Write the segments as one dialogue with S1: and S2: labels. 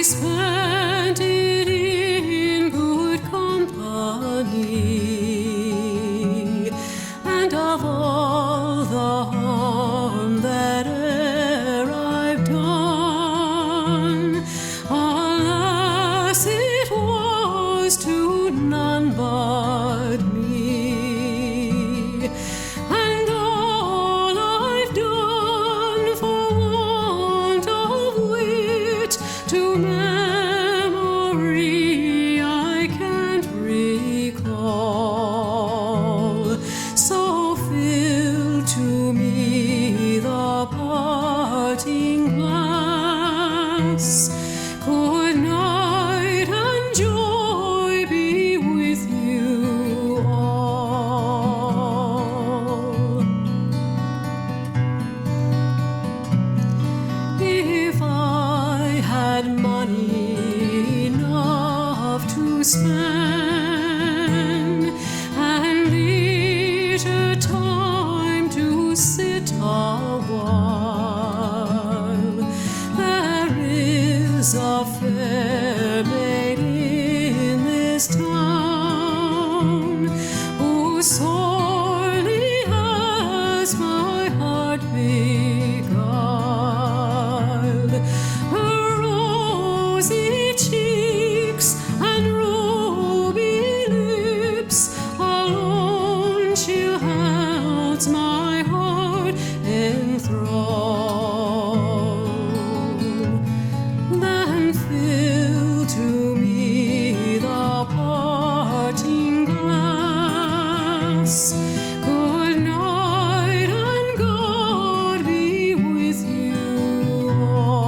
S1: I spent it in good company, and of all the harm that e'er I've done, alas, it was to none but me. And all I've done for want of wit to memory I can't recall. So fill to me the parting glass. Good night and joy be with you all. If I had money enough to spend, and leisure time to sit a while, there is a fair maid in this town who sorely has my heart beguiled. Her rosy cheeks and ruby lips alone she holds my heart enthralled. Then fill to me the parting glass. Good night and God be with you all.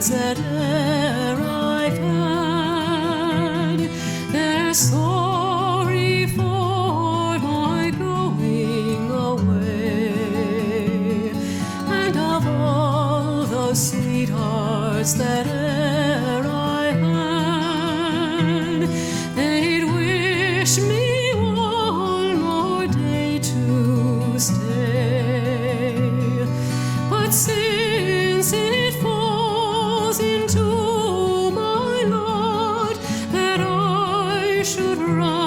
S1: That e'er I've had, they're sorry for my going away, and of all the sweethearts that e'er I had, they'd wish me one more day to stay. But since it into my lot that I should run